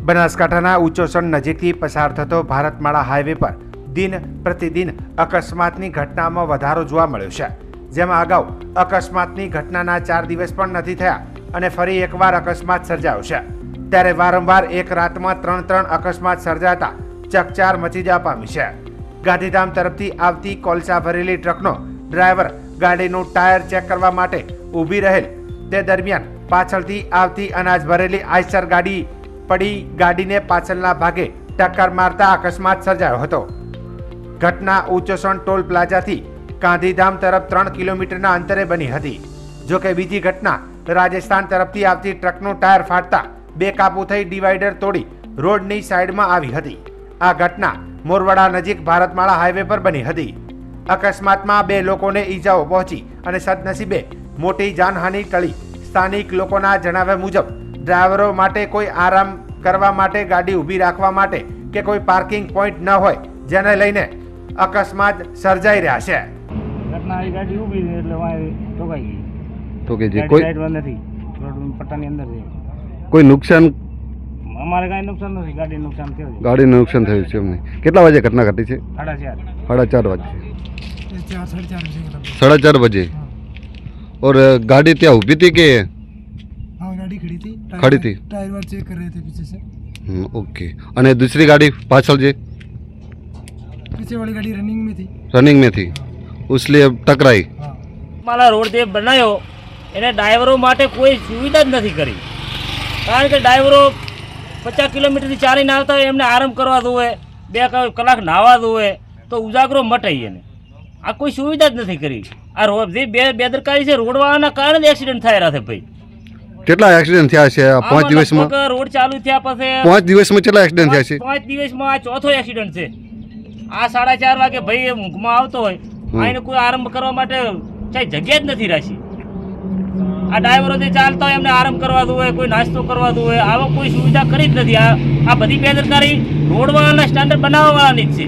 બનાસકાંઠાના ઉચોસણ નજીકથી પસાર થતો ભારતમાળા હાઈવે પર દિન પ્રતિદિન અકસ્માતની ઘટનામાં વધારો જોવા મળ્યો છે, જેમાં અગાઉ અકસ્માતની ઘટનાના 4 દિવસ પણ નથી થયા અને ફરી એકવાર અકસ્માત સર્જાયો છે। ત્યારે વારંવાર એક રાતમાં 3 અકસ્માત સર્જાતા ચકચાર મચી જવા પામી છે। ગાંધીધામ તરફથી આવતી કોલસા ભરેલી ટ્રકનો ડ્રાઈવર ગાડીનું ટાયર ચેક કરવા માટે ઊભી રહેલ તે દરમિયાન પાછળથી આવતી અનાજ ભરેલી આઈસર ગાડી પડી ગાડીને પાછળના ભાગે ટક્કર મારતા અકસ્માત સર્જાયો હતો। ઘટના ઉચોસણ ટોલ પ્લાઝાથી ગાંધીધામ તરફ 3 કિલોમીટરના અંતરે બની હતી। જોકે બીજી ઘટના રાજસ્થાન તરફથી આવતી ટ્રકનું ટાયર ફાટતા બેકાબૂ થઈ ડિવાઈડર તોડી રોડની સાઈડમાં આવી હતી। આ ઘટના મોરવાડા નજીક ભારતમાળા હાઈવે પર બની હતી। અકસ્માતમાં 2 લોકોને ઈજાઓ પહોંચી અને સદનસીબે મોટી જાનહાનિ ટળી। સ્થાનિક લોકોના જણાવ્યા મુજબ ડ્રાઈવરો માટે કોઈ આરામ કરવા માટે ગાડી ઊભી રાખવા માટે કે કોઈ પાર્કિંગ પોઈન્ટ ન હોય, જેને લઈને અકસ્માત સર્જાઈ રહ્યા છે। ઘટના આવી ગાડી ઊભી રહી એટલે વાય ઠોકાઈ ગઈ। તો કે જે કોઈ સાઈડ નથી, રોડ પટ્ટાની અંદર છે। કોઈ નુકસાન અમારે કાંઈ નુકસાન નથી, ગાડીને નુકસાન થયું છે। ગાડીને નુકસાન થયું છે અમને। કેટલા વાગે ઘટના ઘટી છે? 4:30 4:30 વાગે। 4:30 बजे। और गाड़ी क्या ऊभी थी कि? हाँ, गाड़ी खड़ी थी। खड़ी थी। टायर वायर चेक कर रहे थे पीछे से। ओके। અને दूसरी गाड़ी पाछल जे पीछे वाली गाड़ी रनिंग में थी। रनिंग में थी, इसलिए टकराई। हाँ। મારા રોડ જે બનાવ્યો એને ડ્રાઈવરો માટે કોઈ સુવિધા જ નથી કરી, કારણ કે ડ્રાઈવરો 50 કિલોમીટરથી ચાલીને આવતા હોય, એમને આરામ કરવા દોવે, 2 કલાક નાહવા દોવે તો ઉજાગરો મટાઈ એને। આ કોઈ સુવિધા જ નથી કરી। આ રોડ જે બેદરકારી છે, રોડવાળાના કારણે જ એક્સિડન્ટ થાય રહ્યા છે ભાઈ। કેટલા એક્સિડન્ટ થયા છે આ 5 દિવસમાં? રોડ ચાલુ થયા પછી 5 દિવસમાં કેટલા એક્સિડન્ટ થયા છે? 5 દિવસમાં આ ચોથો એક્સિડન્ટ છે। આ 4:30 વાગે ભાઈ ઊંઘમાં આવતો હોય, આને કોઈ આરામ કરવા માટે ચાહે જગ્યા જ નથી રાખી। આ ડ્રાઈવરો જે ચાલતા હોય એમને આરામ કરવા દો હોય, કોઈ નાસ્તો કરવા દો હોય, આવો કોઈ સુવિધા કરી જ નથી। આ બધી બેદરકારી રોડવાળાના સ્ટાન્ડર્ડ બનાવવાવાળાની જ છે।